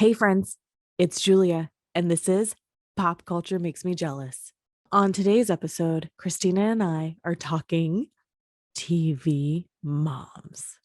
Hey friends, it's Julia, and this is Pop Culture Makes Me Jealous. On today's episode, Christina and I are talking TV moms.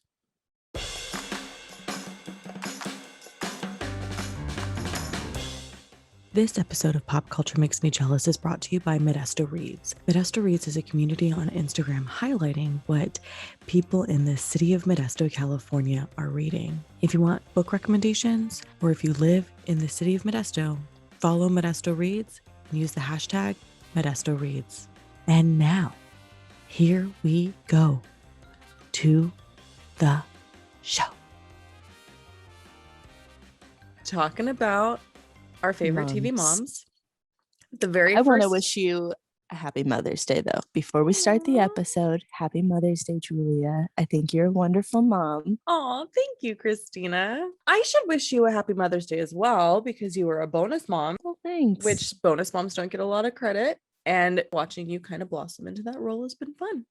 This episode of Pop Culture Makes Me Jealous is brought to you by Modesto Reads. Modesto Reads is a community on Instagram highlighting what people in the city of Modesto, California are reading. If you want book recommendations, or if you live in the city of Modesto, follow Modesto Reads and use the hashtag Modesto Reads. And now, here we go to the show. Talking about our favorite TV moms. I want to wish you a happy Mother's Day, though. Before we start the episode, happy Mother's Day, Julia. I think you're a wonderful mom. Oh, thank you, Christina. I should wish you a happy Mother's Day as well, because you were a bonus mom. Well, thanks. Which bonus moms don't get a lot of credit. And watching you kind of blossom into that role has been fun.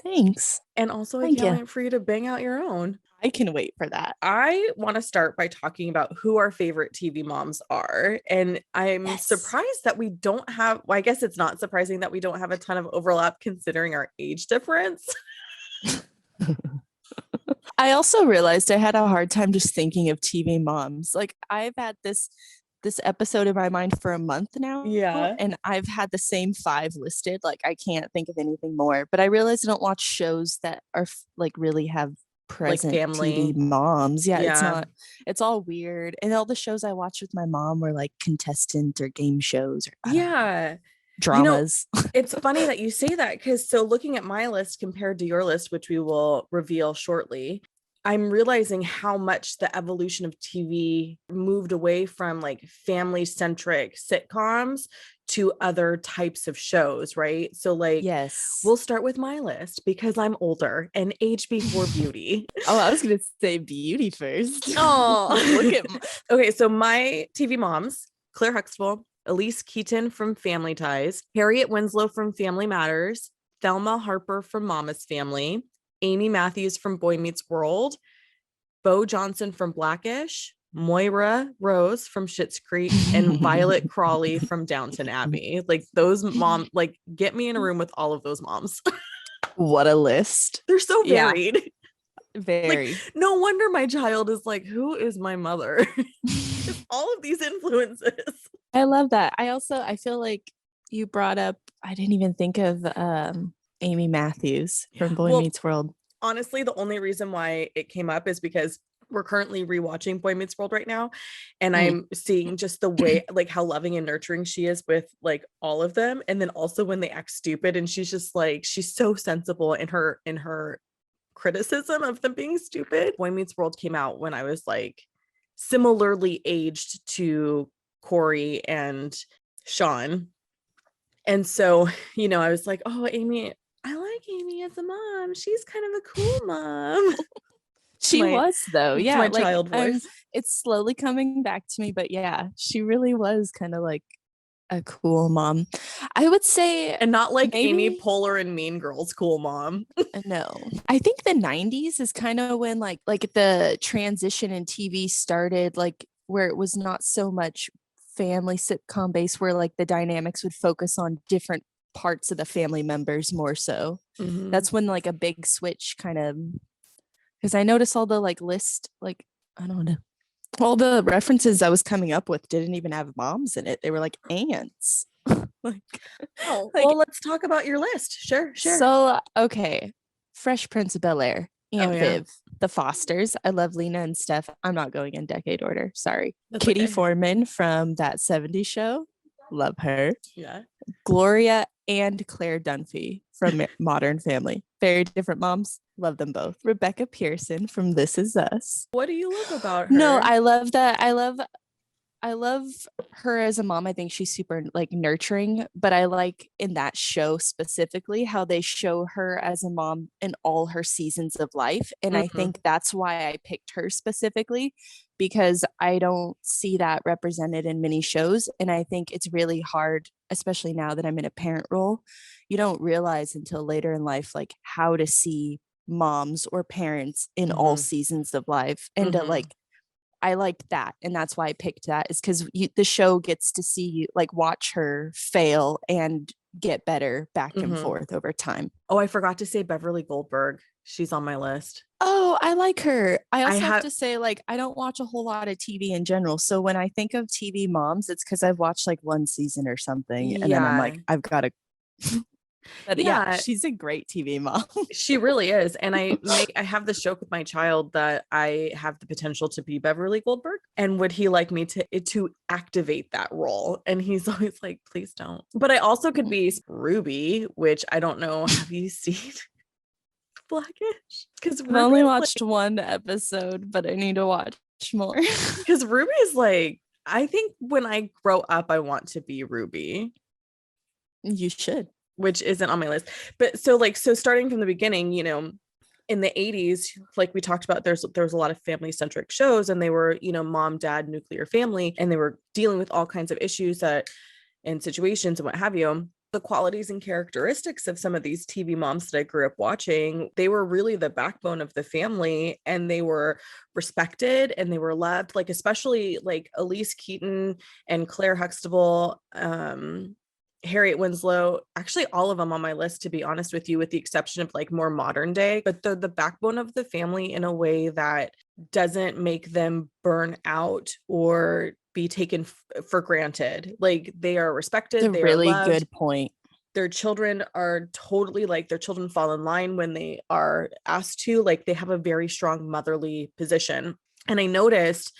Thanks. And also, I can't wait for you to bang out your own. I can wait for that. I want to start by talking about who our favorite TV moms are. And I'm surprised that we don't have, well, I guess it's not surprising that we don't have a ton of overlap considering our age difference. I also realized I had a hard time just thinking of TV moms. Like, I've had this episode in my mind for a month now. Yeah. And I've had the same 5 listed. Like, I can't think of anything more. But I realized I don't watch shows that are like really have present like family TV moms. Yeah, it's all weird. And all the shows I watched with my mom were like contestant or game shows or dramas. You know, it's funny that you say that, because so looking at my list compared to your list, which we will reveal shortly, I'm realizing how much the evolution of TV moved away from like family-centric sitcoms to other types of shows, right? So like, yes, we'll start with my list because I'm older and age before beauty. Oh, I was going to say beauty first. Oh, look at Okay, so my TV moms: Claire Huxtable, Elise Keaton from Family Ties, Harriet Winslow from Family Matters, Thelma Harper from Mama's Family, Amy Matthews from Boy Meets World, Bo Johnson from Blackish, Moira Rose from Schitt's Creek, and Violet Crawley from Downton Abbey. Like, those moms, like, get me in a room with all of those moms. What a list. They're so varied. Yeah. Very. Like, no wonder my child is like, who is my mother? All of these influences. I love that. I feel like you brought up, I didn't even think of Amy Matthews from Boy Meets World. Honestly, the only reason why it came up is because we're currently rewatching Boy Meets World right now, and I'm seeing just the way, like, how loving and nurturing she is with like all of them, and then also when they act stupid, and she's just like, she's so sensible in her criticism of them being stupid. Boy Meets World came out when I was like similarly aged to Corey and Sean, and so, you know, I was like, oh, Amy, I like Amy as a mom. She's kind of a cool mom. She was, though. Yeah. My child voice. It's slowly coming back to me, but yeah, she really was kind of like a cool mom, I would say. And not like Amy Poehler and Mean Girls cool mom. No. I think the 90s is kind of when like the transition in TV started, like where it was not so much family sitcom based, where like the dynamics would focus on different parts of the family members more so. Mm-hmm. That's when like a big switch kind of, because I noticed all the like list, like, I don't know, all the references I was coming up with didn't even have moms in it. They were like aunts. Like, oh, like, well, let's talk about your list. Sure. So, okay. Fresh Prince of Bel-Air, Aunt Viv, the Fosters. I love Lena and Steph. I'm not going in decade order. Sorry. That's Kitty Foreman from That 70s Show. Love her. Yeah. Gloria and Claire Dunphy from Modern Family. Very different moms. Love them both. Rebecca Pearson from This Is Us. What do you love about her? No, I love that. I love her as a mom. I think she's super like nurturing, but I like in that show specifically how they show her as a mom in all her seasons of life. And I think that's why I picked her specifically, because I don't see that represented in many shows. And I think it's really hard, especially now that I'm in a parent role. You don't realize until later in life, like how to see moms or parents in all seasons of life. And to like, I liked that, and that's why I picked that, is because the show gets to see you like watch her fail and get better back and forth over time. Oh, I forgot to say Beverly Goldberg. She's on my list. Oh, I like her. I also have have to say, like, I don't watch a whole lot of TV in general. So when I think of TV moms, it's because I've watched like one season or something. And then I'm like, I've got to. But yeah, she's a great TV mom. She really is. And I have this joke with my child that I have the potential to be Beverly Goldberg. And would he like me to activate that role? And he's always like, please don't. But I also could be Ruby, which I don't know. Have you seen Blackish? Because I've only watched one episode, but I need to watch more. Because Ruby is like, I think when I grow up, I want to be Ruby. You should. Which isn't on my list. But so starting from the beginning, you know, in the 80s, like we talked about, there was a lot of family-centric shows, and they were, you know, mom, dad, nuclear family, and they were dealing with all kinds of issues and situations and what have you. The qualities and characteristics of some of these TV moms that I grew up watching, they were really the backbone of the family, and they were respected and they were loved, like especially like Elise Keaton and Claire Huxtable, Harriet Winslow, actually all of them on my list, to be honest with you, with the exception of like more modern day, but they're the backbone of the family in a way that doesn't make them burn out or be taken for granted. Like they are respected. They really are loved. Good point. Their children are totally like, their children fall in line when they are asked to, like they have a very strong motherly position. And I noticed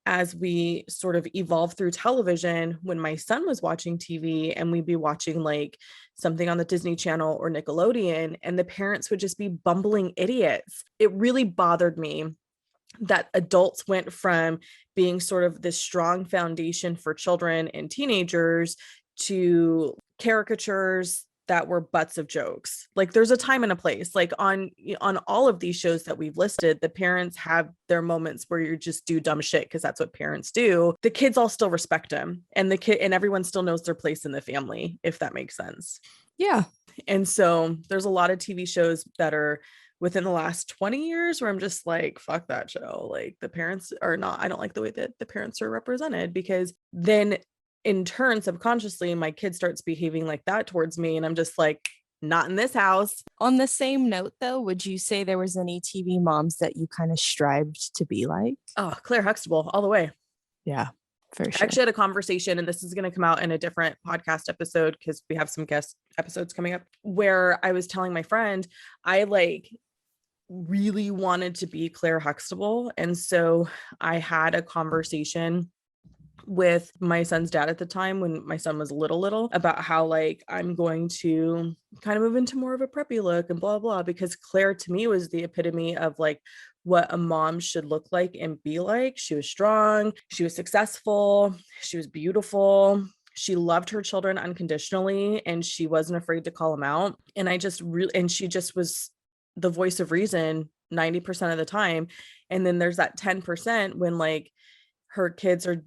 as we sort of evolved through television, when my son was watching TV and we'd be watching like something on the Disney Channel or Nickelodeon, and the parents would just be bumbling idiots. It really bothered me that adults went from being sort of this strong foundation for children and teenagers to caricatures that were butts of jokes. Like there's a time and a place. Like on all of these shows that we've listed, the parents have their moments where you just do dumb shit because that's what parents do. The kids all still respect them, and the kid and everyone still knows their place in the family, if that makes sense. Yeah. And so there's a lot of TV shows that are within the last 20 years where I'm just like, fuck that show. Like the parents are not, I don't like the way that the parents are represented, because then in turn, subconsciously, my kid starts behaving like that towards me. And I'm just like, not in this house. On the same note, though, would you say there was any TV moms that you kind of strived to be like? Oh, Claire Huxtable, all the way. Yeah, for sure. I actually had a conversation, and this is going to come out in a different podcast episode because we have some guest episodes coming up, where I was telling my friend, I like really wanted to be Claire Huxtable. And so I had a conversation with my son's dad at the time, when my son was little, about how like I'm going to kind of move into more of a preppy look and blah blah, because Claire to me was the epitome of like what a mom should look like and be like. She was strong, she was successful, she was beautiful, she loved her children unconditionally, and she wasn't afraid to call them out. And I just really, and she just was the voice of reason 90% of the time. And then there's that 10% when like her kids are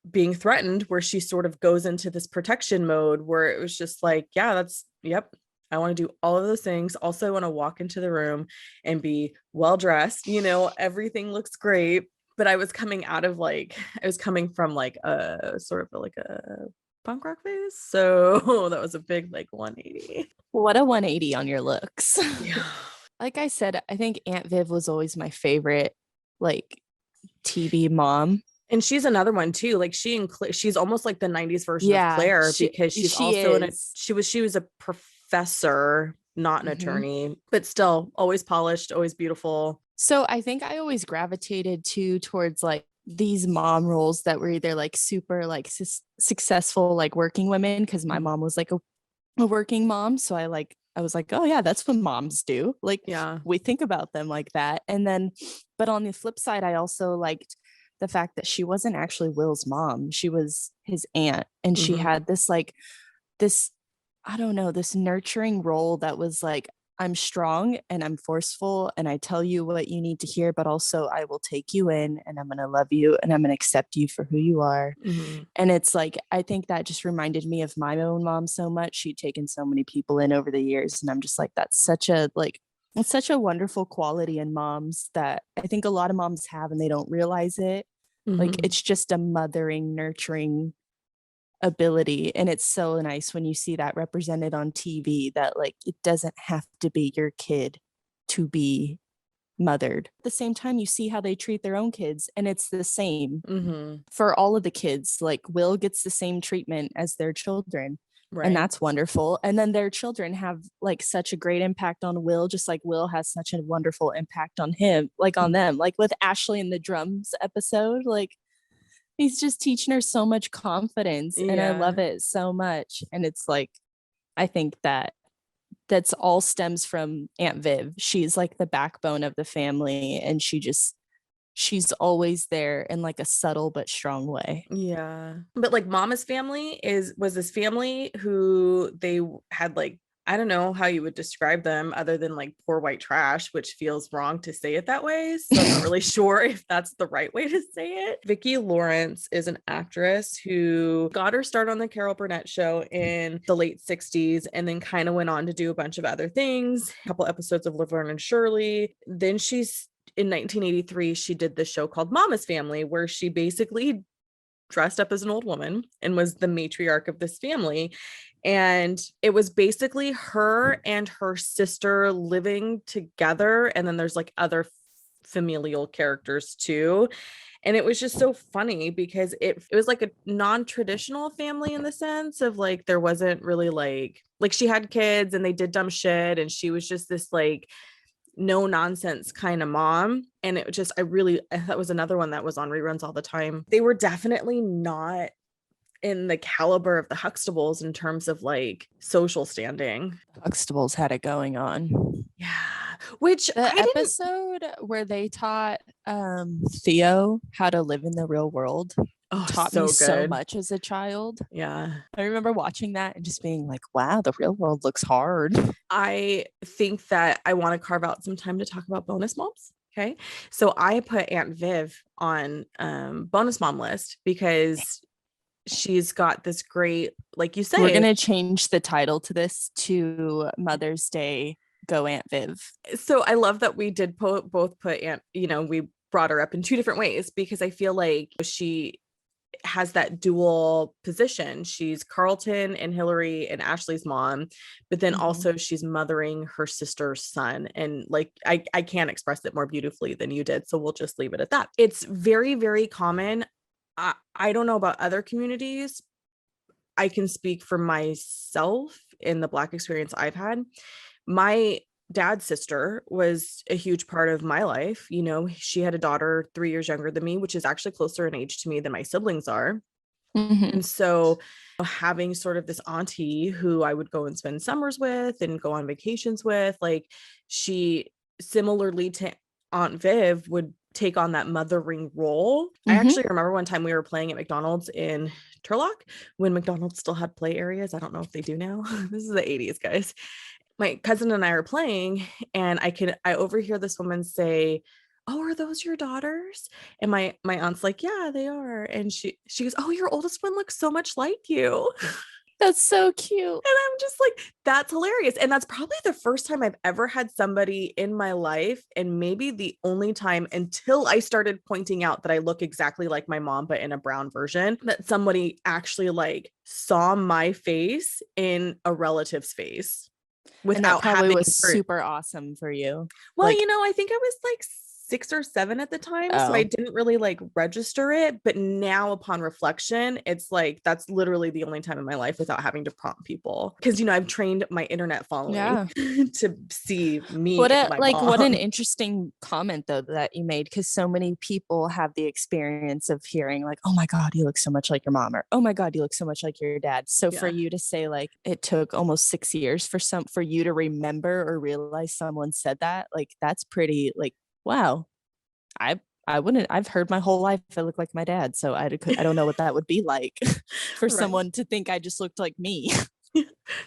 being threatened, where she sort of goes into this protection mode, where it was just like, yeah, I want to do all of those things. Also, I want to walk into the room and be well dressed, you know, everything looks great. But I was coming from like a sort of like a punk rock phase, so that was a big like 180. What a 180 on your looks. Yeah. Like I said, I think Aunt Viv was always my favorite like TV mom. And she's another one too. Like she's almost like the 90s version of Claire, because she was a professor, not an attorney, but still always polished, always beautiful. So I think I always gravitated towards like these mom roles that were either like super like successful like working women, because my mom was like a working mom. So I was like, oh yeah, that's what moms do. Like, yeah, we think about them like that. And then, but on the flip side, I also liked the fact that she wasn't actually Will's mom. She was his aunt. And she had this like, this, I don't know, this nurturing role that was like, I'm strong and I'm forceful and I tell you what you need to hear, but also I will take you in and I'm going to love you and I'm going to accept you for who you are. And it's like, I think that just reminded me of my own mom so much. She'd taken so many people in over the years. And I'm just like, it's such a wonderful quality in moms that I think a lot of moms have and they don't realize it. Like, Mhm. it's just a mothering, nurturing ability. And it's so nice when you see that represented on TV, that like it doesn't have to be your kid to be mothered. At the same time, you see how they treat their own kids, and it's the same Mhm. for all of the kids. Like, Will gets the same treatment as their children. And Right. that's wonderful. And then their children have like such a great impact on Will, just like Will has such a wonderful impact on him, like on them. Like with Ashley in the drums episode, like he's just teaching her so much confidence. And I Yeah. love it so much. And it's like, I think that's all stems from Aunt Viv. She's like the backbone of the family, and she's always there in like a subtle but strong way. Yeah. But like Mama's family was this family who they had like, I don't know how you would describe them other than like poor white trash, which feels wrong to say it that way. So I'm not really sure if that's the right way to say it. Vicky Lawrence is an actress who got her start on the Carol Burnett show in the late 60s and then kind of went on to do a bunch of other things, a couple episodes of Laverne and Shirley. Then she's in 1983, she did this show called Mama's Family, where she basically dressed up as an old woman and was the matriarch of this family. And it was basically her and her sister living together. And then there's like other familial characters too. And it was just so funny because it was like a non-traditional family in the sense of like there wasn't really like she had kids and they did dumb shit and she was just this like no nonsense kind of mom. And it just, that was another one that was on reruns all the time. They were definitely not in the caliber of the Huxtables in terms of like social standing. Huxtables had it going on. Yeah. Which The I didn't. episode where they taught Theo how to live in the real world Oh, taught me so so good. much as a child. Yeah. I remember watching that and just being like, wow, the real world looks hard. I think that I want to carve out some time to talk about bonus moms. Okay. So I put Aunt Viv on bonus mom list because she's got this great, like you We're going say. to change the title to this to Mother's Day Go Aunt Viv. So I love that we did both put Aunt, we brought her up in two different ways because I feel like she has that dual position. She's Carlton and Hillary and Ashley's mom, but then also she's mothering her sister's son. And like, I can't express it more beautifully than you did. So we'll just leave it at that. It's very, very common. I don't know about other communities. I can speak for myself in the Black experience I've had. My dad's sister was a huge part of my life. She had a daughter 3 years younger than me, which is actually closer in age to me than my siblings are. And so having sort of this auntie who I would go and spend summers with and go on vacations with, like she similarly to Aunt Viv would take on that mothering role. I actually remember one time we were playing at McDonald's in Turlock when McDonald's still had play areas. I don't know if they do now. This is the 80s, guys. My cousin and I are playing and I overhear this woman say, "Oh, are those your daughters?" And my aunt's like, "Yeah, they are." And she goes, "Oh, your oldest one looks so much like you." That's so cute. And I'm just like, that's hilarious. And that's probably the first time I've ever had somebody in my life, and maybe the only time until I started pointing out that I look exactly like my mom, but in a brown version, that somebody actually like saw my face in a relative's face And that without probably having was super awesome for you. well, Like, I think I was like 6 or 7 at the time, so I oh, didn't really like register it. But now, upon reflection, it's like that's literally the only time in my life without having to prompt people because I've trained my internet following yeah. to see me What and a my like what an mom. interesting comment though that you made, because so many people have the experience of hearing like, oh my God, you look so much like your mom, or oh my God, you look so much like your dad. So for Yeah, you to say like it took almost 6 years for you to remember or realize someone said that, like that's pretty like wow. I I wouldn't. I've heard my whole life I look like my dad, so I don't know what that would be like for right. someone to think I just looked like me.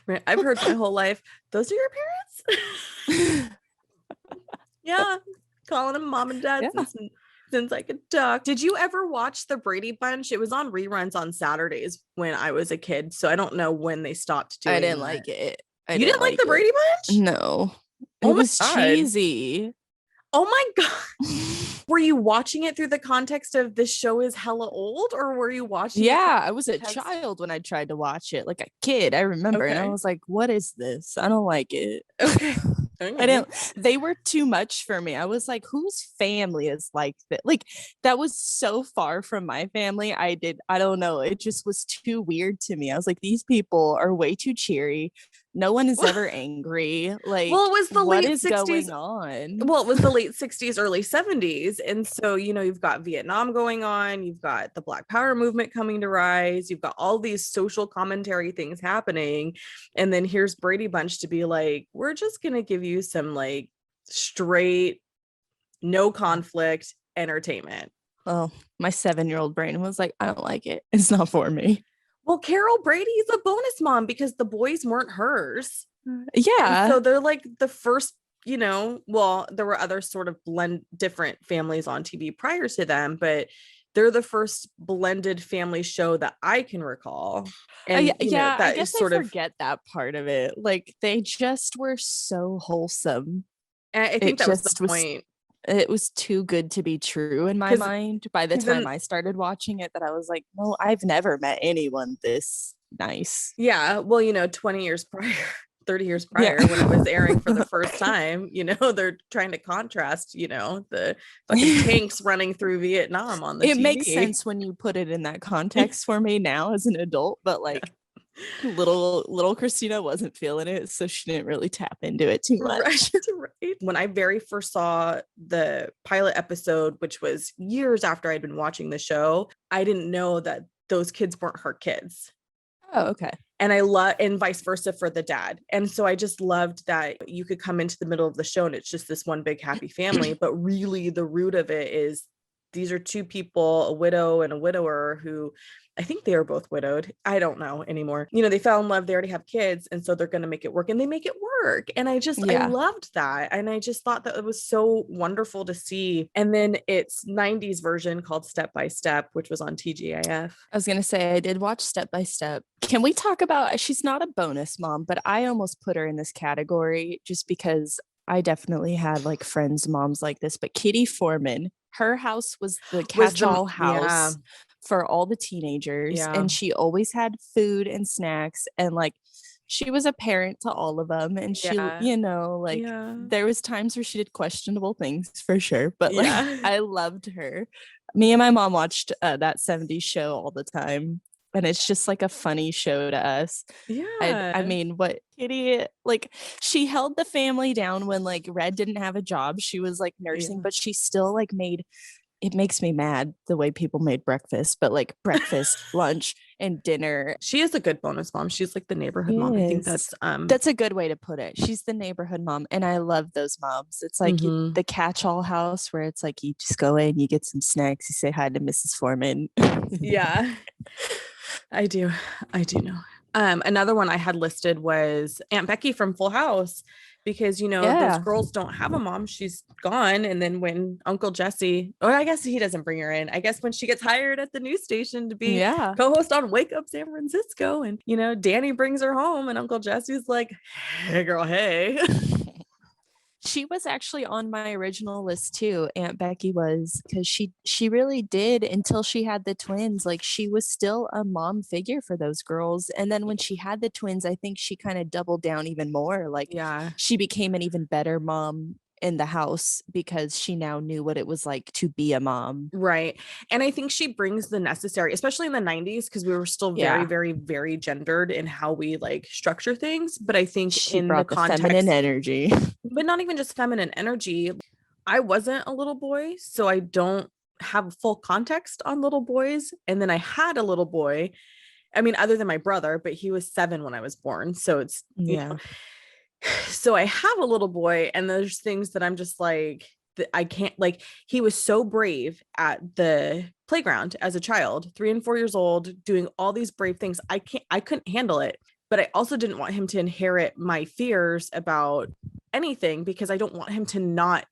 Right. I've heard my whole life. Those are your parents? Yeah, calling them mom and dad Yeah. since I could talk. Did you ever watch the Brady Bunch? It was on reruns on Saturdays when I was a kid, so I don't know when they stopped I doing didn't that. like it. I You didn't didn't like like the it. Brady Bunch? No. It Oh my was god. cheesy. Oh my God. Were you watching it through the context of this show is hella old, or were you watching it Yeah, I was a text? child when I tried to watch it, like a kid, I remember, and I Okay. was like, what is this? I don't like it. Okay. I Okay. don't, they were too much for me. I was like, whose family is like that? Like, that was so far from my family. I don't know. It just was too weird to me. I was like, these people are way too cheery. No one is ever angry. Well, Like, it was the what late is 60s. going on? Well, it was the late 60s, early 70s. And so, you've got Vietnam going on, you've got the Black Power movement coming to rise, you've got all these social commentary things happening. And then here's Brady Bunch to be like, we're just going to give you some like straight, no conflict entertainment. Oh, my 7-year-old brain was like, I don't like it. It's not for me. Well, Carol Brady's a bonus mom because the boys weren't hers. And so Yeah. they're like the first, well, there were other sort of different families on TV prior to them, but they're the first blended family show that I can recall. And, Yeah, I that guess is I sort of, forget that part of it. Like, they just were so wholesome. I It think that was the just was, point. it was too good to be true in my Because mind by the time then, I started watching it, that I was like, no, I've never met anyone this nice. yeah, well, 20 years prior, 30 years Yeah. prior when it was airing for the first time, they're trying to contrast, the fucking tanks running through Vietnam on the It makes TV. sense when you put it in that context for me now as an adult, but Yeah. like, little Christina wasn't feeling it, so she didn't really tap into it too Right, much. right. When I very first saw the pilot episode, which was years after I'd been watching the show, I didn't know that those kids weren't her kids. Oh, okay. And and vice versa for the dad. And so I just loved that you could come into the middle of the show and it's just this one big happy family. But really, the root of it is these are two people, a widow and a widower, who I think they are both widowed. I don't know anymore. They fell in love, they already have kids. And so they're going to make it work, and they make it work. And I Yeah. loved that. And I just thought that it was so wonderful to see. And then its 90s version called Step by Step, which was on TGIF. I was gonna say I did watch Step by Step. Can we talk about, she's not a bonus mom, but I almost put her in this category just because I definitely had like friends, moms like this. But Kitty Foreman, her house was the Was the catch-all Yeah, house for all the teenagers, yeah, and she always had food and snacks, and like she was a parent to all of them, and she, yeah, like yeah, there was times where she did questionable things for sure, but like yeah. I loved her. Me and my mom watched that 70s show all the time, and it's just like a funny show to us. I Yeah. mean, what Kitty, like, she held the family down when like Red didn't have a job. She was like nursing, Yeah. but she still like made, it makes me mad the way people made breakfast, but like breakfast, lunch, and dinner. She is a good bonus mom. She's like the neighborhood mom. I think Yes. that's That's a good way to put it. She's the neighborhood mom, and I love those moms. It's like mhm. the catch-all house where it's like you just go in, you get some snacks, you say hi to Mrs. Foreman. Yeah. I do. I do know. Another one I had listed was Aunt Becky from Full House, because those Yeah. girls don't have a mom. She's gone. And then when Uncle Jesse, or I guess he doesn't bring her in. I guess when she gets hired at the news station to be Yeah. co-host on Wake Up San Francisco, and Danny brings her home, and Uncle Jesse's like, hey girl, hey. She was actually on my original list too. Aunt Becky was, because she really did, until she had the twins. Like, she was still a mom figure for those girls. And then when she had the twins, I think she kind of doubled down even more. Like, Yeah. she became an even better mom in the house because she now knew what it was like to be a mom. Right. And I think she brings the necessary, especially in the 90s, because we were still very, Yeah. very, very gendered in how we like structure things. But I think She in the brought the feminine context, energy. but not even just feminine energy. I wasn't a little boy, so I don't have full context on little boys. And then I had a little boy. I mean, other than my brother, but he was 7 when I was born. So it's, Yeah. so I have a little boy, and there's things that I'm just like, that I can't, like, he was so brave at the playground as a child, 3 and 4 years old, doing all these brave things. I couldn't handle it. But I also didn't want him to inherit my fears about anything, because I don't want him to not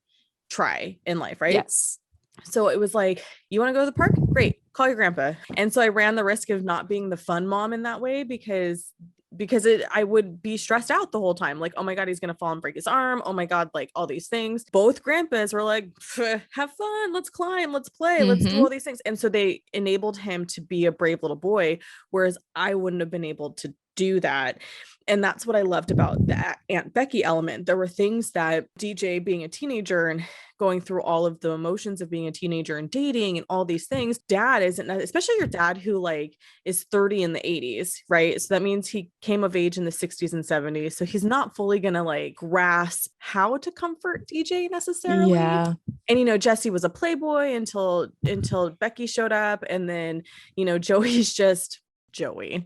try in life, right? Yes. So it was like, you want to go to the park? Great. Call your grandpa. And so I ran the risk of not being the fun mom in that way, because because I would be stressed out the whole time. Like, oh my God, he's going to fall and break his arm. Oh my God, like all these things. Both grandpas were like, have fun. Let's climb. Let's play. Let's do all these things. And so they enabled him to be a brave little boy, whereas I wouldn't have been able to do that. And that's what I loved about the Aunt Becky element. There were things that DJ, being a teenager and going through all of the emotions of being a teenager and dating and all these things, dad isn't, especially your dad who like is 30 in the 80s, right? So that means he came of age in the 60s and 70s. So he's not fully gonna like grasp how to comfort DJ necessarily. Yeah. And, you know, Jesse was a playboy until Becky showed up. And then, you know, Joey's just Joey.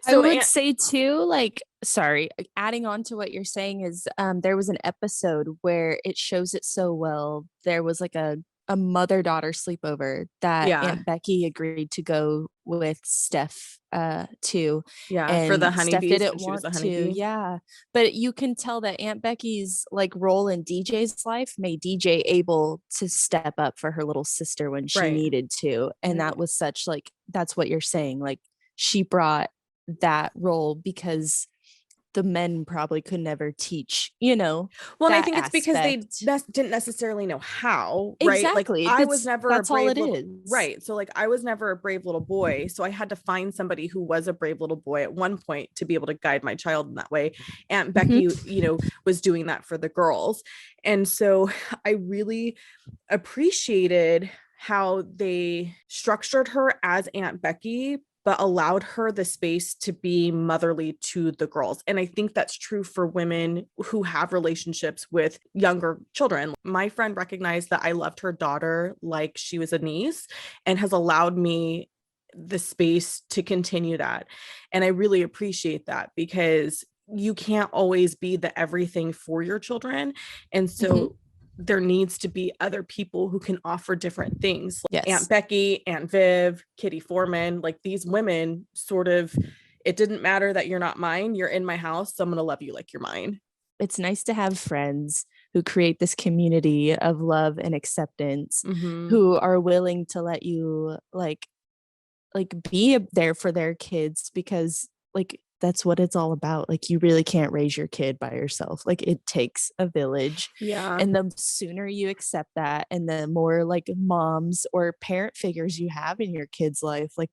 So I would say too, like, sorry, adding on to what you're saying is there was an episode where it shows it so well. There was like a mother-daughter sleepover that Aunt Becky agreed to go with Steph to. Yeah, for the honeybees. Steph didn't want to. Yeah. But you can tell that Aunt Becky's like role in DJ's life made DJ able to step up for her little sister when she needed to. And that was such like, that's what you're saying. Like she brought that role because the men probably could never teach, you know. Well, and I think it's because they didn't necessarily know how, right? Exactly. Like I was never that's a brave all it little, is. right? So like I was never a brave little boy, so I had to find somebody who was a brave little boy at one point to be able to guide my child in that way. Aunt Becky, you know, was doing that for the girls, and so I really appreciated how they structured her as Aunt Becky, but allowed her the space to be motherly to the girls. And I think that's true for women who have relationships with younger children. My friend recognized that I loved her daughter like she was a niece and has allowed me the space to continue that. And I really appreciate that because you can't always be the everything for your children. And so there needs to be other people who can offer different things. Like Aunt Becky, Aunt Viv, Kitty Foreman, like these women sort of, it didn't matter that you're not mine, you're in my house, so I'm going to love you like you're mine. It's nice to have friends who create this community of love and acceptance, who are willing to let you like be there for their kids, because like that's what it's all about. Like you really can't raise your kid by yourself. Like it takes a village. Yeah. And the sooner you accept that, and the more like moms or parent figures you have in your kid's life, like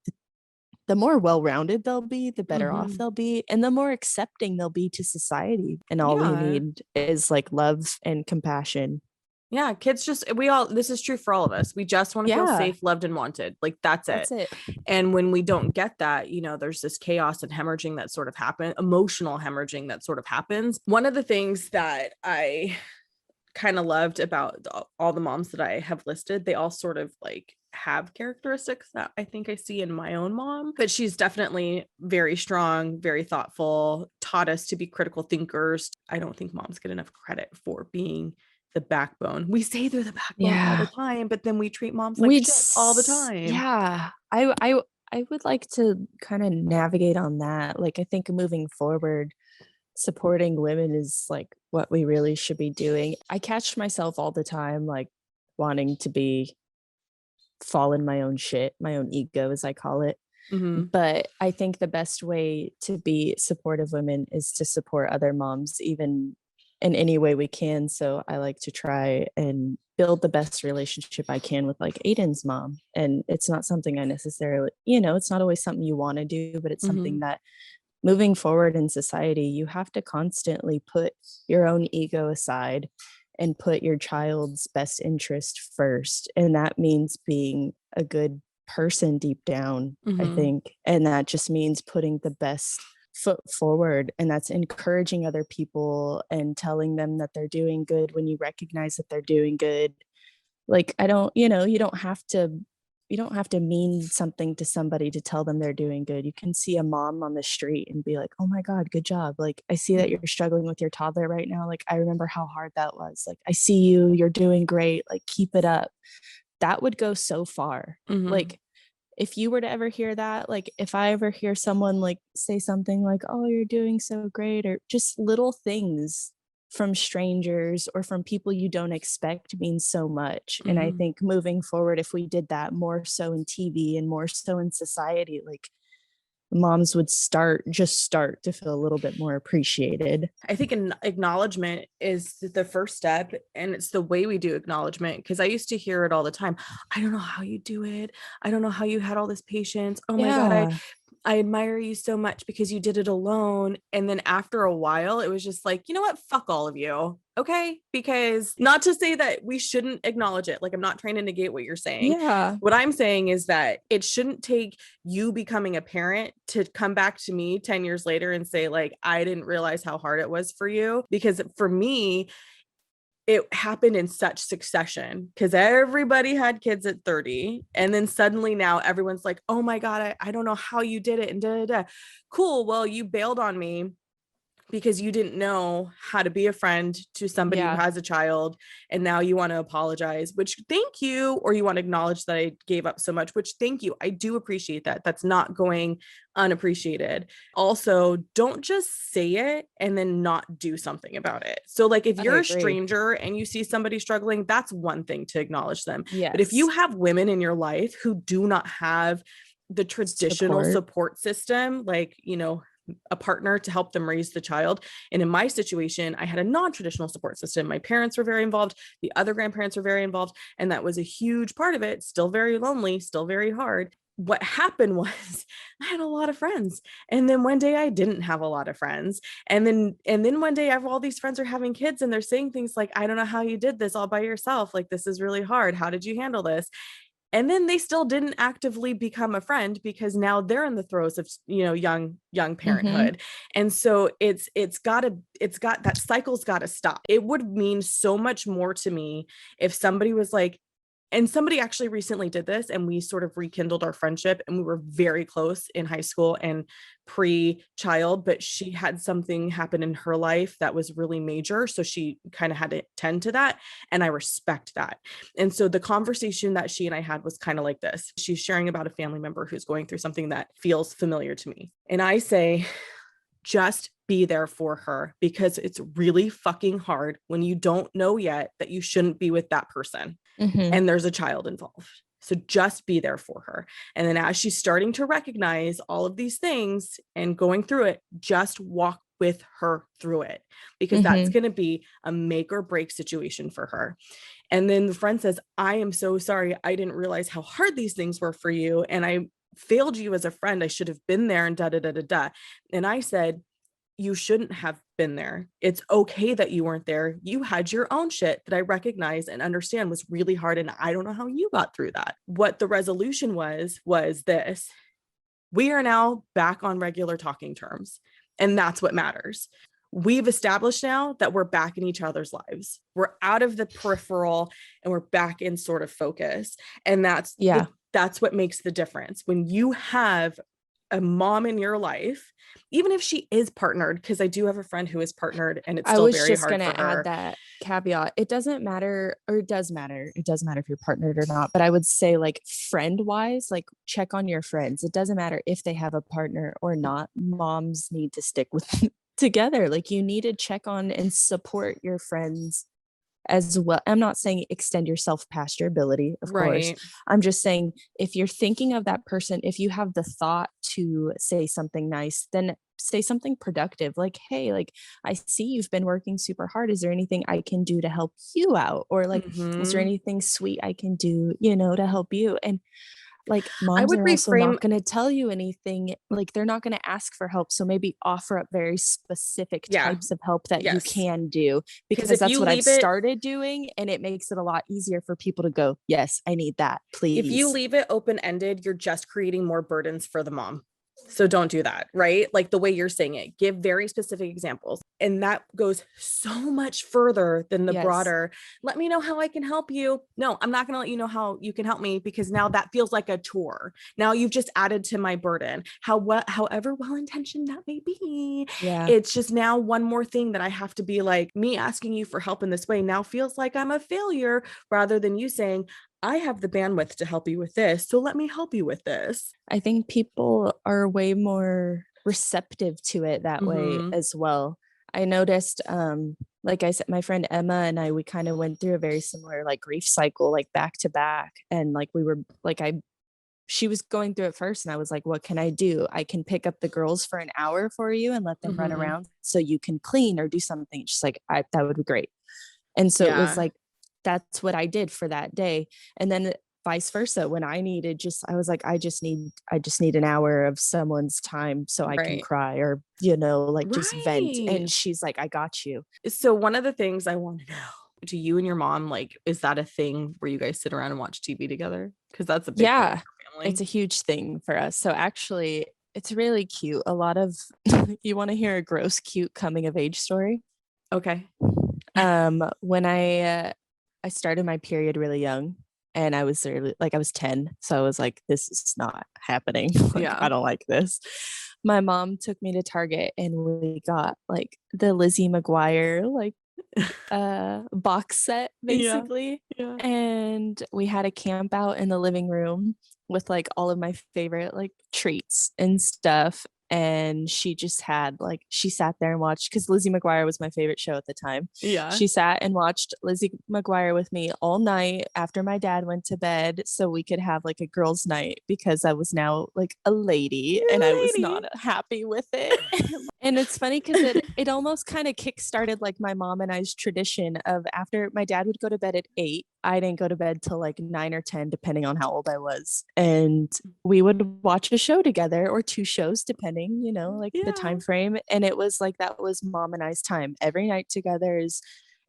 the more well-rounded they'll be, the better off they'll be, and the more accepting they'll be to society. And all we need is like love and compassion. Yeah, kids just, this is true for all of us. We just want to feel safe, loved, and wanted. Like that's it. And when we don't get that, you know, there's this chaos and hemorrhaging that sort of happens, emotional hemorrhaging that sort of happens. One of the things that I kind of loved about all the moms that I have listed, they all sort of like have characteristics that I think I see in my own mom, but she's definitely very strong, very thoughtful, taught us to be critical thinkers. I don't think moms get enough credit for being the backbone. We say they're the backbone all the time, but then we treat moms like shit all the time. Yeah. I would like to kind of navigate on that. Like I think moving forward, supporting women is like what we really should be doing. I catch myself all the time like wanting to fall in my own shit, my own ego as I call it. But I think the best way to be supportive women is to support other moms, even in any way we can. So I like to try and build the best relationship I can with like Aiden's mom. And it's not something I necessarily, you know, it's not always something you want to do, but it's something that moving forward in society, you have to constantly put your own ego aside and put your child's best interest first. And that means being a good person deep down, I think. And that just means putting the best foot forward, and that's encouraging other people and telling them that they're doing good when you recognize that they're doing good. Like you don't have to mean something to somebody to tell them they're doing good. You can see a mom on the street and be like, oh my God, good job. Like I see that you're struggling with your toddler right now. Like I remember how hard that was. Like I see you're doing great. Like keep it up. That would go so far. Like if you were to ever hear that, like if I ever hear someone like say something like, oh, you're doing so great, or just little things from strangers or from people you don't expect means so much. And I think moving forward, if we did that more so in TV and more so in society, like moms would start to feel a little bit more appreciated. I think an acknowledgement is the first step, and it's the way we do acknowledgement, because I used to hear it all the time. I don't know how you do it. I don't know how you had all this patience. Oh my God, I admire you so much because you did it alone. And then after a while, it was just like, you know what? Fuck all of you. Okay. Because not to say that we shouldn't acknowledge it. Like, I'm not trying to negate what you're saying. Yeah. What I'm saying is that it shouldn't take you becoming a parent to come back to me 10 years later and say, like, I didn't realize how hard it was for you. Because for me, it happened in such succession, because everybody had kids at 30, and then suddenly now everyone's like, oh my God, I don't know how you did it, and da, da, da. Cool, well, you bailed on me because you didn't know how to be a friend to somebody who has a child, and now you want to apologize, which thank you, or you want to acknowledge that I gave up so much, which thank you, I do appreciate that. That's not going unappreciated. Also, don't just say it and then not do something about it. So like, if you're a stranger and you see somebody struggling, that's one thing to acknowledge them. But if you have women in your life who do not have the traditional support system, like, you know, a partner to help them raise the child. And in my situation, I had a non-traditional support system. My parents were very involved. The other grandparents were very involved. And that was a huge part of it. Still very lonely, still very hard. What happened was I had a lot of friends. And then one day I didn't have a lot of friends. And then one day all these friends are having kids, and they're saying things like, I don't know how you did this all by yourself. Like, this is really hard. How did you handle this? And then they still didn't actively become a friend, because now they're in the throes of, you know, young parenthood. And so it's got that cycle's got to stop. It would mean so much more to me if somebody was like, and somebody actually recently did this, and we sort of rekindled our friendship, and we were very close in high school and pre-child, but she had something happen in her life that was really major. So she kind of had to tend to that. And I respect that. And so the conversation that she and I had was kind of like this. She's sharing about a family member who's going through something that feels familiar to me. And I say, just be there for her, because it's really fucking hard when you don't know yet that you shouldn't be with that person. And there's a child involved. So just be there for her. And then as she's starting to recognize all of these things and going through it, just walk with her through it, because that's going to be a make or break situation for her. And then the friend says, I am so sorry. I didn't realize how hard these things were for you. And I failed you as a friend. I should have been there, and da, da, da, da, da. And I said, you shouldn't have been there. It's okay that you weren't there. You had your own shit that I recognize and understand was really hard. And I don't know how you got through that. What the resolution was this: we are now back on regular talking terms. And that's what matters. We've established now that we're back in each other's lives. We're out of the peripheral and we're back in sort of focus. And that's what makes the difference. When you have a mom in your life, even if she is partnered, because I do have a friend who is partnered, and it's still very hard for her. I was just going to add that caveat. It doesn't matter, or it does matter. It doesn't matter if you're partnered or not, but I would say, like, friend wise, like, check on your friends. It doesn't matter if they have a partner or not. Moms need to stick with together. Like, you need to check on and support your friends as well. I'm not saying extend yourself past your ability, of course. I'm just saying, if you're thinking of that person, if you have the thought to say something nice, then say something productive. Like, hey, like, I see you've been working super hard. Is there anything I can do to help you out? Or like, is there anything sweet I can do, you know, to help you? And like, moms are also not going to tell you anything. Like, they're not going to ask for help. So maybe offer up very specific types of help that you can do, because that's what I've started doing. And it makes it a lot easier for people to go, yes, I need that, please. If you leave it open-ended, you're just creating more burdens for the mom. So don't do that, right? Like the way you're saying it, give very specific examples. And that goes so much further than the broader, let me know how I can help you. No, I'm not going to let you know how you can help me, because now that feels like a chore. Now you've just added to my burden. However well-intentioned that may be. It's just now one more thing that I have to be like, me asking you for help in this way now feels like I'm a failure, rather than you saying, I have the bandwidth to help you with this, so let me help you with this. I think people are way more receptive to it that way as well. I noticed, like I said, my friend Emma and I, we kind of went through a very similar, like, grief cycle, like, back to back. And like, we were like, I she was going through it first, and I was like, what can I do? I can pick up the girls for an hour for you and let them run around so you can clean or do something. She's like, that would be great. And so it was like, that's what I did for that day. And then vice versa, when I needed I was like, I just need an hour of someone's time so I can cry or, like just vent. And she's like, I got you. So one of the things I want to know, do you and your mom, like, is that a thing where you guys sit around and watch TV together? Because that's a big thing for family. It's a huge thing for us. So actually, it's really cute. A lot of you want to hear a gross, cute coming of age story? Okay. When I started my period really young, and I was really, like, I was 10, so I was like, this is not happening. I don't like this. My mom took me to Target, and we got like the Lizzie McGuire like box set basically. And we had a camp out in the living room with like all of my favorite like treats and stuff. And she just had like, she sat there and watched, because Lizzie McGuire was my favorite show at the time. She sat and watched Lizzie McGuire with me all night after my dad went to bed, so we could have like a girls' night, because I was now like a lady. I was not happy with it. And it's funny because it almost kind of kickstarted like my mom and I's tradition of, after my dad would go to bed at 8, I didn't go to bed till like 9 or 10, depending on how old I was. And we would watch a show together, or 2 shows, depending, the time frame. And it was like, that was mom and I's time every night together.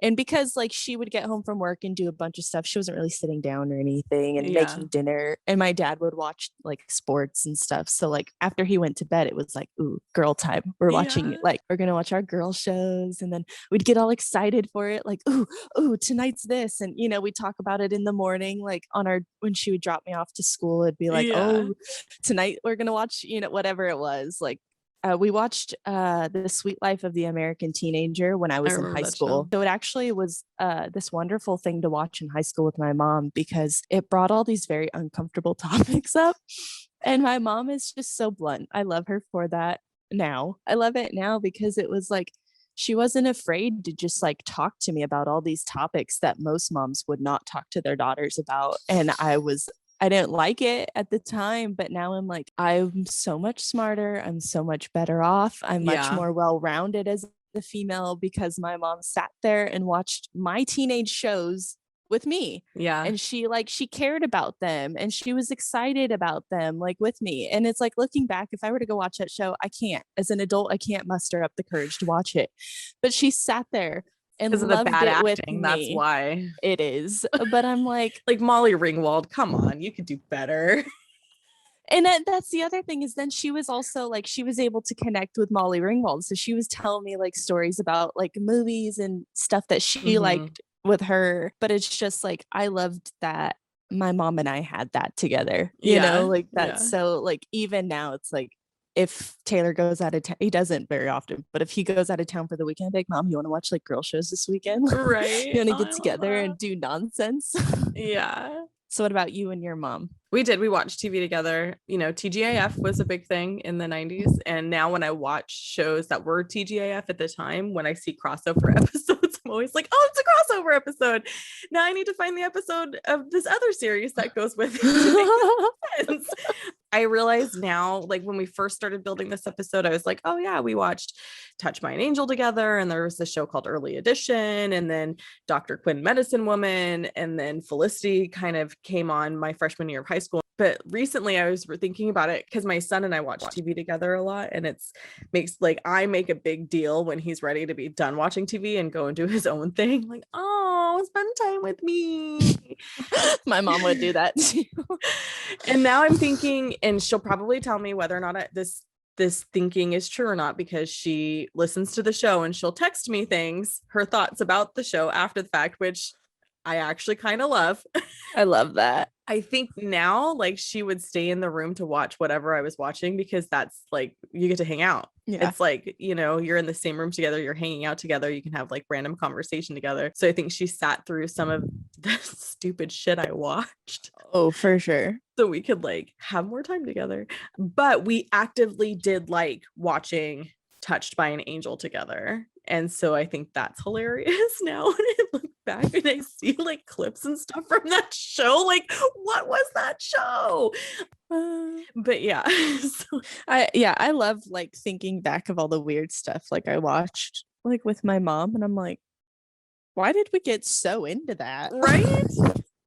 And because like she would get home from work and do a bunch of stuff, she wasn't really sitting down or anything and making dinner. And my dad would watch like sports and stuff. So like after he went to bed, it was like, ooh, girl time. We're watching, like, we're going to watch our girl shows. And then we'd get all excited for it. Like, ooh, tonight's this. And, we'd talk about it in the morning, like when she would drop me off to school, it'd be like, oh, tonight we're going to watch, whatever it was. Like, we watched The Sweet Life of the American Teenager when I was in high school. So it actually was this wonderful thing to watch in high school with my mom, because it brought all these very uncomfortable topics up. And my mom is just so blunt. I love her for that now. I love it now because it was like, she wasn't afraid to just like talk to me about all these topics that most moms would not talk to their daughters about. And I didn't like it at the time, but now I'm like, I'm so much smarter. I'm so much better off. I'm much more well-rounded as a female, because my mom sat there and watched my teenage shows with me. And she cared about them, and she was excited about them, like, with me. And it's like, looking back, if I were to go watch that show, I can't. As an adult, I can't muster up the courage to watch it. But she sat there and loved it acting, with me. That's why it is. But I'm like Molly Ringwald, come on, you could do better. And that's the other thing, is then she was also like, she was able to connect with Molly Ringwald. So she was telling me like stories about like movies and stuff that she liked with her. But it's just like, I loved that my mom and I had that together, like that's so like, even now it's like, if Taylor goes out of town, he doesn't very often, but if he goes out of town for the weekend, like, Mom, you want to watch like girl shows this weekend? Right. You want to get together and do nonsense? Yeah. So what about you and your mom? We watch TV together. TGIF was a big thing in the 90s. And now when I watch shows that were TGIF at the time, when I see crossover episodes, I'm always like, oh, it's a crossover episode. Now I need to find the episode of this other series that goes with it. I realize now, like when we first started building this episode, I was like, oh yeah, we watched Touch by an Angel together. And there was this show called Early Edition, and then Dr. Quinn Medicine Woman. And then Felicity kind of came on my freshman year of high school. But recently I was thinking about it because my son and I watch TV together a lot, and I make a big deal when he's ready to be done watching TV and go and do his own thing. Like, oh, spend time with me. My mom would do that too. And now I'm thinking, and she'll probably tell me whether or not this thinking is true or not, because she listens to the show and she'll text me her thoughts about the show after the fact, which I actually kind of love. I love that. I think now, like, she would stay in the room to watch whatever I was watching, because that's like, you get to hang out. Yeah. It's like, you're in the same room together, you're hanging out together, you can have like random conversation together. So I think she sat through some of the stupid shit I watched. Oh, for sure. So we could like have more time together. But we actively did like watching touched by an angel together. And so I think that's hilarious now when I look back and I see like clips and stuff from that show. Like, what was that show? But yeah. So, I love like thinking back of all the weird stuff like I watched like with my mom, and I'm like, why did we get so into that? right?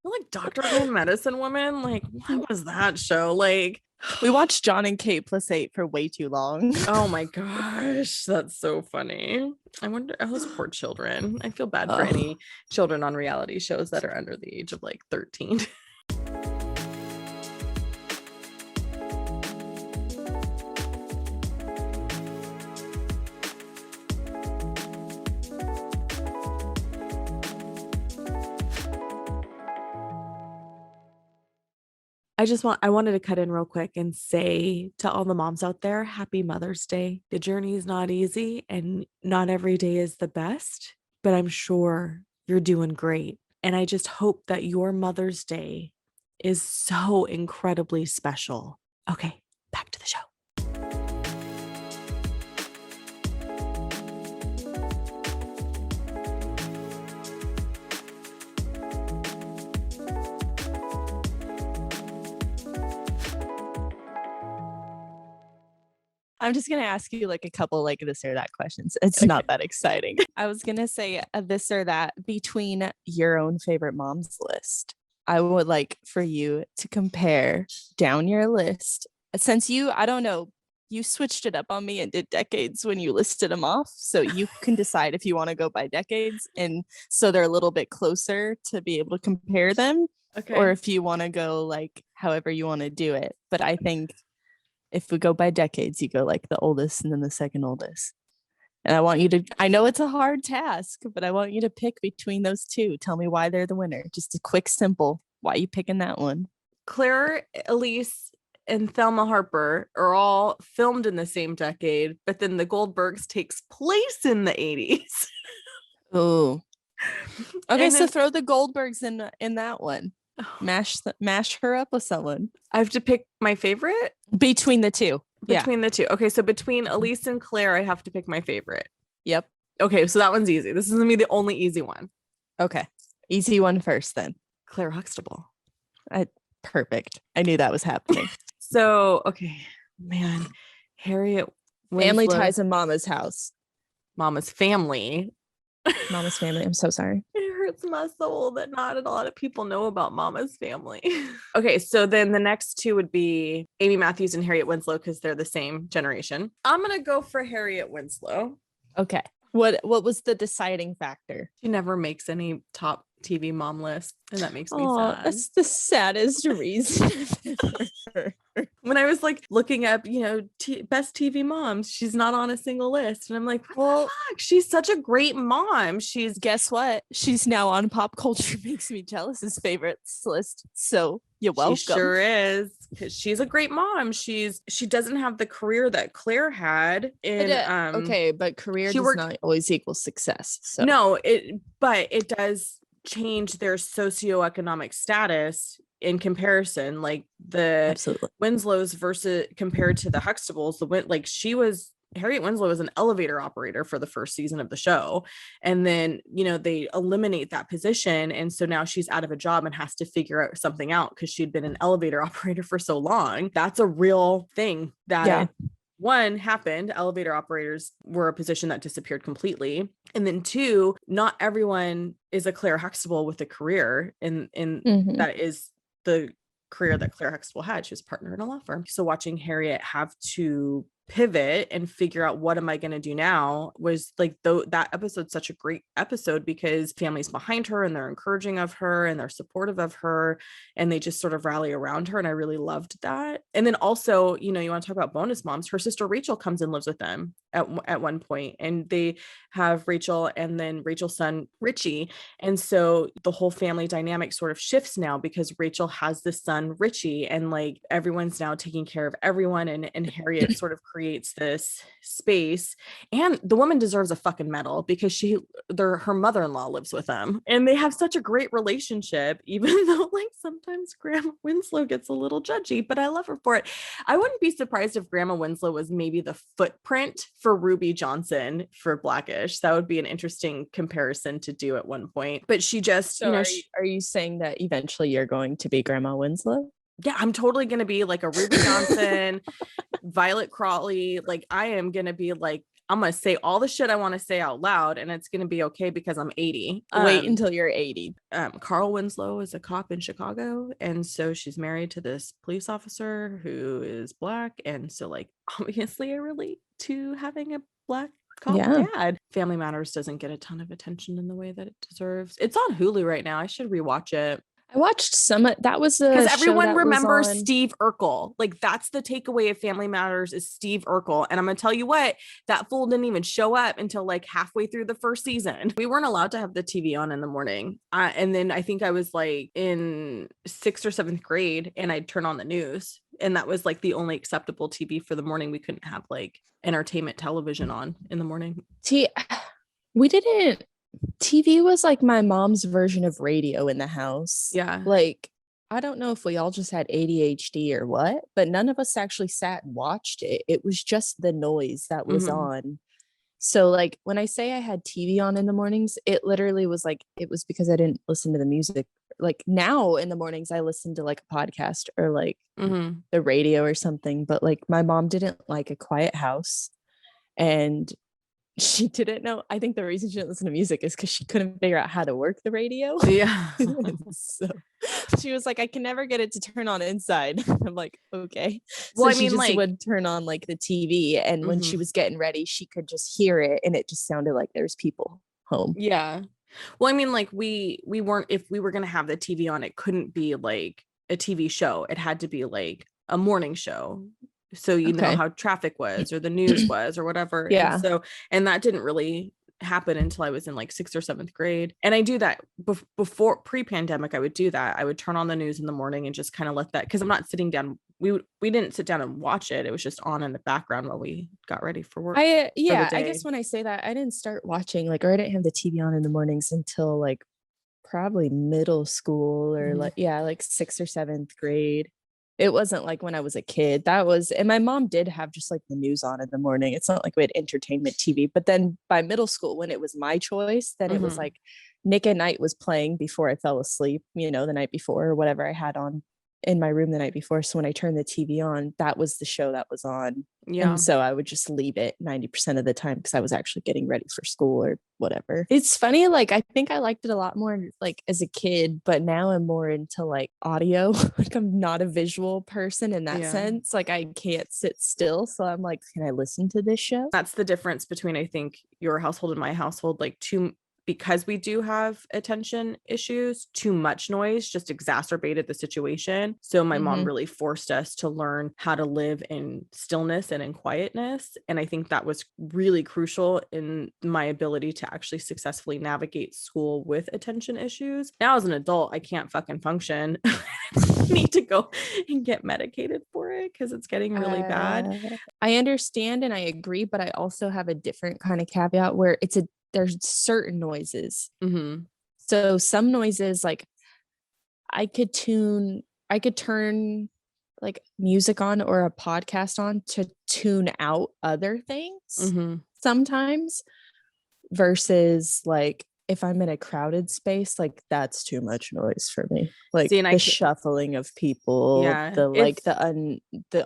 Like Doctor Who Medicine Woman. Like, what was that show? Like, we watched John and Kate +8 for way too long. oh my gosh, that's so funny. I wonder, those poor children. I feel bad for any children on reality shows that are under the age of like 13. I wanted to cut in real quick and say to all the moms out there, happy Mother's Day. The journey is not easy and not every day is the best, but I'm sure you're doing great. And I just hope that your Mother's Day is so incredibly special. Okay, back to the show. I'm just going to ask you like a couple like this or that questions. It's not that exciting. I was going to say this or that between your own favorite moms list. I would like for you to compare down your list. Since I don't know, you switched it up on me and did decades when you listed them off. So you can decide if you want to go by decades. And so they're a little bit closer to be able to compare them. Okay. Or if you want to go like however you want to do it. But I think if we go by decades, you go like the oldest and then the second oldest. And I know it's a hard task, but I want you to pick between those two. Tell me why they're the winner. Just a quick, simple. Why are you picking that one? Claire, Elise, and Thelma Harper are all filmed in the same decade, but then the Goldbergs takes place in the 80s. Oh. Okay, so throw the Goldbergs in that one. Mash her up with someone. I have to pick my favorite between the two. Between the two. Okay, so between Elise and Claire, I have to pick my favorite. Yep. Okay, so that one's easy. This is gonna be the only easy one. Okay, easy one first then. Claire Huxtable. Perfect. I knew that was happening. So okay, man, Harriet Winslow. Family ties in Mama's house. Mama's family. Mama's family. I'm so sorry. It hurts my soul that not a lot of people know about Mama's family. Okay, so then the next two would be Amy Matthews and Harriet Winslow because they're the same generation. I'm gonna go for Harriet Winslow. Okay. What was the deciding factor? She never makes any top TV mom list, and that makes me sad. That's the saddest reason. When I was like looking up, best TV moms, she's not on a single list, and I'm like, what the fuck? She's such a great mom. Guess what? She's now on Pop Culture Makes Me Jealous's favorites list. So you're welcome. She sure is, because she's a great mom. She doesn't have the career that Claire had. But career does not always equal success. So no, but it does change their socioeconomic status in comparison, like the Absolutely. Winslows versus compared to the Huxtables. Harriet Winslow was an elevator operator for the first season of the show, and then they eliminate that position, and so now she's out of a job and has to figure out something out because she'd been an elevator operator for so long. That's a real thing that one happened. Elevator operators were a position that disappeared completely. And then two, not everyone is a Claire Huxtable with a career in that is the career that Claire Huxtable had. She was a partner in a law firm. So watching Harriet have to pivot and figure out what am I going to do now was like that episode's such a great episode because family's behind her and they're encouraging of her and they're supportive of her and they just sort of rally around her, and I really loved that. And then also, you want to talk about bonus moms, her sister Rachel comes and lives with them at one point, and they have Rachel and then Rachel's son Richie, and so the whole family dynamic sort of shifts now because Rachel has this son Richie, and like everyone's now taking care of everyone, and Harriet sort of creates this space, and the woman deserves a fucking medal because her mother-in-law lives with them and they have such a great relationship, even though like sometimes Grandma Winslow gets a little judgy, but I love her for it. I wouldn't be surprised if Grandma Winslow was maybe the footprint for Ruby Johnson for Blackish. That would be an interesting comparison to do at one point, but she just, So are you saying that eventually you're going to be Grandma Winslow? Yeah, I'm totally going to be like a Ruby Johnson, Violet Crawley. Like I am going to be like, I'm going to say all the shit I want to say out loud and it's going to be okay because I'm 80. Wait until you're 80. Carl Winslow is a cop in Chicago. And so she's married to this police officer who is Black. And so like, obviously I relate to having a Black cop dad. Family Matters doesn't get a ton of attention in the way that it deserves. It's on Hulu right now. I should rewatch it. I watched some. That was because everyone remembers Steve Urkel. Like that's the takeaway of Family Matters is Steve Urkel. And I'm gonna tell you what, that fool didn't even show up until like halfway through the first season. We weren't allowed to have the TV on in the morning. And then I think I was like in 6th or 7th grade, and I'd turn on the news, and that was like the only acceptable TV for the morning. We couldn't have like entertainment television on in the morning. We didn't. TV was like my mom's version of radio in the house. Yeah. Like, I don't know if we all just had ADHD or what, but none of us actually sat and watched it. It was just the noise that was on. So like when I say I had TV on in the mornings, it literally was like, it was because I didn't listen to the music. Like now in the mornings, I listen to like a podcast or like the radio or something, but like my mom didn't like a quiet house, and she didn't know. I think the reason she didn't listen to music is because she couldn't figure out how to work the radio. Yeah. So she was like, I can never get it to turn on inside. I'm like, okay. Well, so she just would turn on like the TV, and when she was getting ready, she could just hear it, and it just sounded like there's people home. Yeah. Well, I mean, like we weren't, if we were going to have the TV on, it couldn't be like a TV show. It had to be like a morning show. So you know how traffic was or the news was or whatever. Yeah. And that didn't really happen until I was in like 6th or 7th grade. And I do that before pre-pandemic. I would do that. I would turn on the news in the morning and just kind of let that, because I'm not sitting down. We didn't sit down and watch it. It was just on in the background while we got ready for work. I guess when I say that, I didn't start watching or I didn't have the TV on in the mornings until like probably middle school or like 6th or 7th grade. It wasn't like when I was a kid. And my mom did have just like the news on in the morning. It's not like we had entertainment TV. But then by middle school, when it was my choice, then it was like Nick at Night was playing before I fell asleep, the night before, or whatever I had on in my room the night before. So when I turned the TV on, that was the show that was on. Yeah. And so I would just leave it 90% of the time because I was actually getting ready for school or whatever. It's funny. Like, I think I liked it a lot more like as a kid, but now I'm more into like audio. Like I'm not a visual person in that sense. Like I can't sit still. So I'm like, can I listen to this show? That's the difference between, I think, your household and my household. Like because we do have attention issues, too much noise just exacerbated the situation. So my mom really forced us to learn how to live in stillness and in quietness. And I think that was really crucial in my ability to actually successfully navigate school with attention issues. Now as an adult, I can't fucking function. I need to go and get medicated for it because it's getting really bad. I understand and I agree, but I also have a different kind of caveat where there's certain noises. So some noises, like I could turn like music on or a podcast on to tune out other things sometimes, versus like if I'm in a crowded space, like that's too much noise for me. Like the shuffling of people,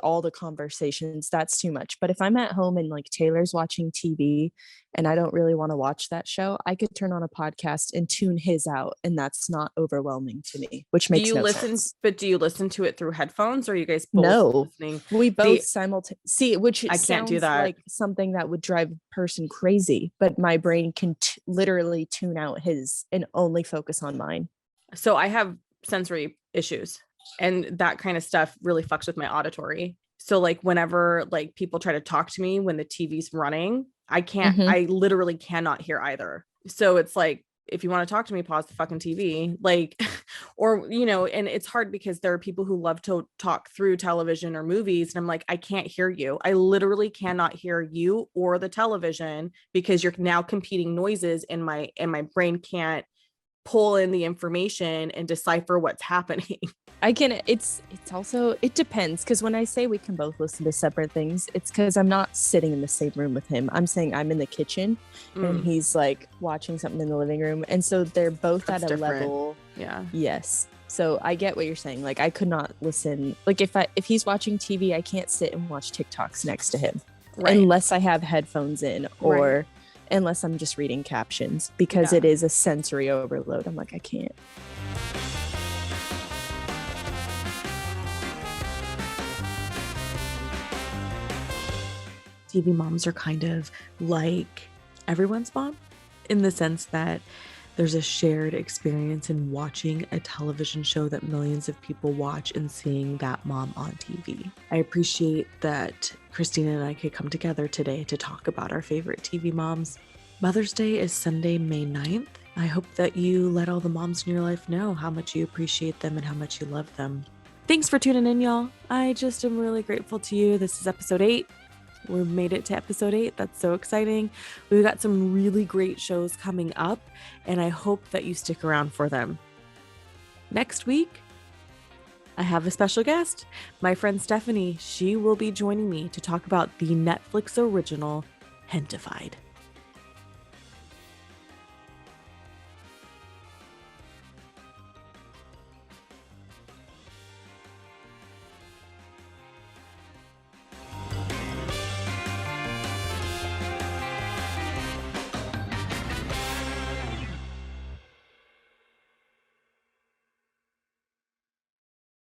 all the conversations, that's too much. But if I'm at home and like Taylor's watching TV and I don't really want to watch that show, I could turn on a podcast and tune his out, and that's not overwhelming to me, which makes sense. But do you listen to it through headphones, or are you guys both listening? We both simultaneously, which I can't do that. Like something that would drive a person crazy, but my brain can literally tune out his and only focus on mine. So I have sensory issues, and that kind of stuff really fucks with my auditory. So like whenever like people try to talk to me when the TV's running, I literally cannot hear either. So it's like if you want to talk to me, pause the fucking TV. Like, or, you know, and it's hard because there are people who love to talk through television or movies. And I'm like, I can't hear you. I literally cannot hear you or the television because you're now competing noises and my brain can't pull in the information and decipher what's happening. I can, it's also, it depends. Cause when I say we can both listen to separate things, it's cause I'm not sitting in the same room with him. I'm saying I'm in the kitchen and he's like watching something in the living room. And so they're both at a different level. Yeah. Yes. So I get what you're saying. Like I could not listen. Like if he's watching TV, I can't sit and watch TikToks next to him unless I have headphones in or unless I'm just reading captions because it is a sensory overload. I'm like, I can't. TV moms are kind of like everyone's mom in the sense that there's a shared experience in watching a television show that millions of people watch and seeing that mom on TV. I appreciate that Christina and I could come together today to talk about our favorite TV moms. Mother's Day is Sunday, May 9th. I hope that you let all the moms in your life know how much you appreciate them and how much you love them. Thanks for tuning in, y'all. I just am really grateful to you. This is episode 8. We made it to episode 8. That's so exciting. We've got some really great shows coming up, and I hope that you stick around for them. Next week, I have a special guest. My friend Stephanie, she will be joining me to talk about the Netflix original Hentified.